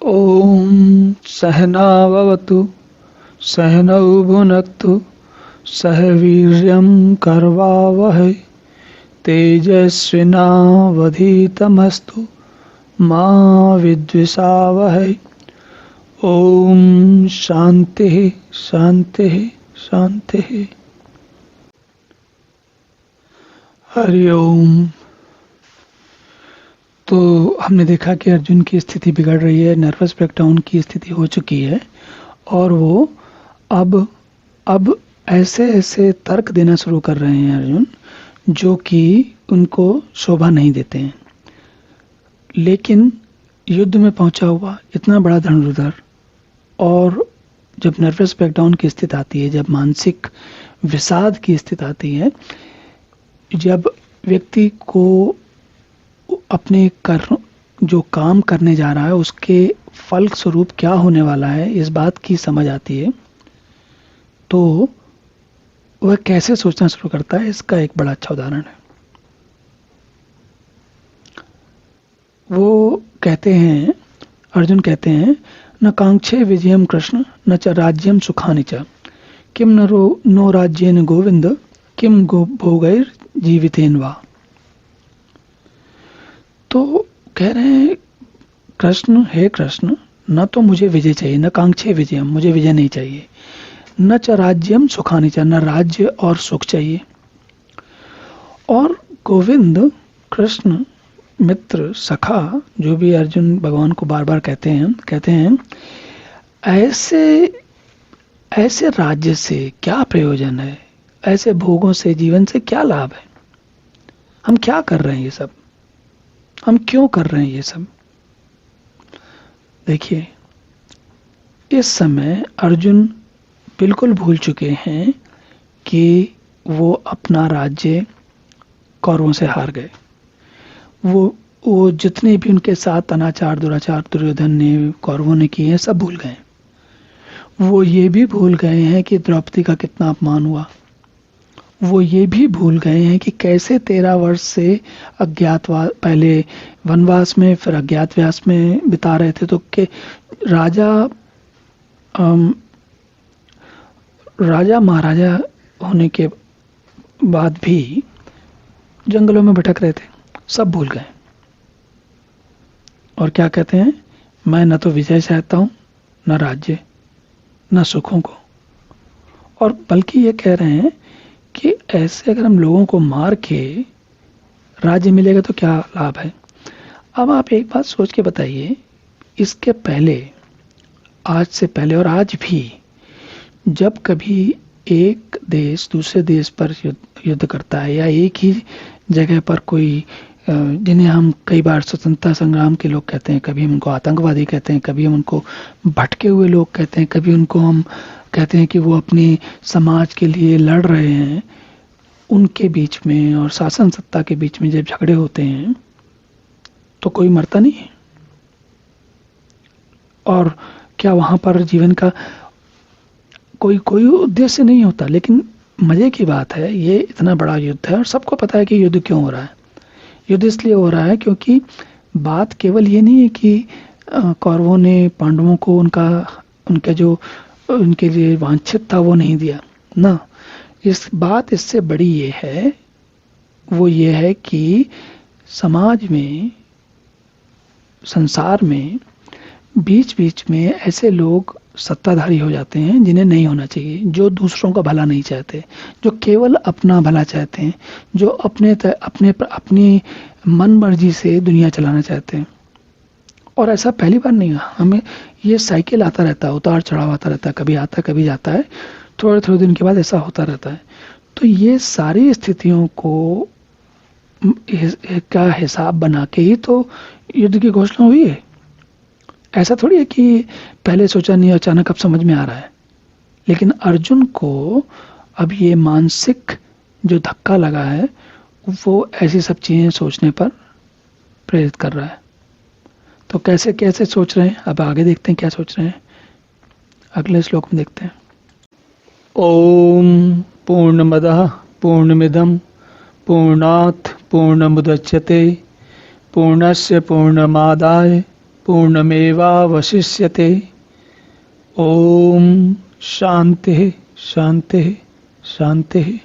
ॐ सहनाववतु सहनौ भुनक्तु सह वीर्यं करवावहै तेजस्विनावधीतमस्तु मा विद्विषावहै। ॐ शान्तिः शान्तिः शान्तिः। हरि ओम। तो हमने देखा कि अर्जुन की स्थिति बिगड़ रही है, नर्वस ब्रेकडाउन की स्थिति हो चुकी है और वो अब ऐसे ऐसे तर्क देना शुरू कर रहे हैं अर्जुन, जो कि उनको शोभा नहीं देते हैं। लेकिन युद्ध में पहुंचा हुआ इतना बड़ा धनुर्धर, और जब नर्वस ब्रेकडाउन की स्थिति आती है, जब मानसिक विषाद की स्थिति आती है, जब व्यक्ति को अपने जो काम करने जा रहा है उसके फल स्वरूप क्या होने वाला है इस बात की समझ आती है, तो वह कैसे सोचना शुरू करता है, इसका एक बड़ा अच्छा उदाहरण है। वो कहते हैं, अर्जुन कहते हैं, न कांक्षे विजयम कृष्ण न च राज्यम सुखानि च किम नो राज्येन गोविंद किम भोगैर जीवितेन वा। तो कह रहे हैं कृष्ण, हे कृष्ण, न तो मुझे विजय चाहिए, न कांक्षे विजयम, मुझे विजय नहीं चाहिए, न च राज्यम सुखानि च, न राज्य और सुख चाहिए। और गोविंद, कृष्ण, मित्र, सखा, जो भी अर्जुन भगवान को बार बार कहते हैं ऐसे राज्य से क्या प्रयोजन है, ऐसे भोगों से, जीवन से क्या लाभ है, हम क्या कर रहे हैं ये सब, हम क्यों कर रहे हैं ये सब। देखिए, इस समय अर्जुन बिल्कुल भूल चुके हैं कि वो अपना राज्य कौरवों से हार गए। वो जितने भी उनके साथ अनाचार दुराचार दुर्योधन ने, कौरवों ने किए हैं, सब भूल गए। वो ये भी भूल गए हैं कि द्रौपदी का कितना अपमान हुआ। वो ये भी भूल गए हैं कि कैसे 13 वर्ष से अज्ञातवास, पहले वनवास में फिर अज्ञातवास में बिता रहे थे, तो के राजा महाराजा होने के बाद भी जंगलों में भटक रहे थे, सब भूल गए। और क्या कहते हैं, मैं न तो विजय चाहता हूं, न राज्य, न सुखों को। और बल्कि ये कह रहे हैं कि ऐसे अगर हम लोगों को मार के राज्य मिलेगा तो क्या लाभ है। अब आप एक बात सोच के बताइए, इसके पहले, आज से पहले और आज भी, जब कभी एक देश दूसरे देश पर युद्ध करता है, या एक ही जगह पर कोई, जिन्हें हम कई बार स्वतंत्रता संग्राम के लोग कहते हैं, कभी हम उनको आतंकवादी कहते हैं, कभी हम उनको भटके हुए लोग कहते हैं, कभी उनको हम कहते हैं कि वो अपने समाज के लिए लड़ रहे हैं, उनके बीच में और शासन सत्ता के बीच में जब झगड़े होते हैं तो कोई मरता नहीं है। और क्या वहां पर जीवन का कोई उद्देश्य नहीं होता। लेकिन मजे की बात है, ये इतना बड़ा युद्ध है और सबको पता है कि युद्ध क्यों हो रहा है। युद्ध इसलिए हो रहा है क्योंकि बात केवल ये नहीं है कि कौरवों ने पांडवों को उनका जो उनके लिए वांछित था वो नहीं दिया ना। इस बात इससे बड़ी ये है, वो ये है कि समाज में, संसार में बीच बीच में ऐसे लोग सत्ताधारी हो जाते हैं जिन्हें नहीं होना चाहिए, जो दूसरों का भला नहीं चाहते, जो केवल अपना भला चाहते हैं, जो अपनी मन मर्जी से दुनिया चलाना चाहते हैं। और ऐसा पहली बार नहीं हुआ, हमें ये साइकिल आता रहता है, उतार चढ़ाव आता रहता है, कभी आता है कभी जाता है, थोड़े थोड़े दिन के बाद ऐसा होता रहता है। तो ये सारी स्थितियों को का हिसाब बना के ही तो युद्ध की घोषणा हुई है। ऐसा थोड़ी है कि पहले सोचा नहीं, अचानक अब समझ में आ रहा है। लेकिन अर्जुन को अब ये मानसिक जो धक्का लगा है, वो ऐसी सब चीजें सोचने पर प्रेरित कर रहा है। तो कैसे कैसे सोच रहे हैं, अब आगे देखते हैं क्या सोच रहे हैं, अगले श्लोक में देखते हैं। ओम पूर्णमदः पूर्णमिदं पूर्णात् पूर्णमुदच्यते पूर्णस्य पूर्णमादाय पूर्णमेवावशिष्यते। ओम शांति शांति शांति।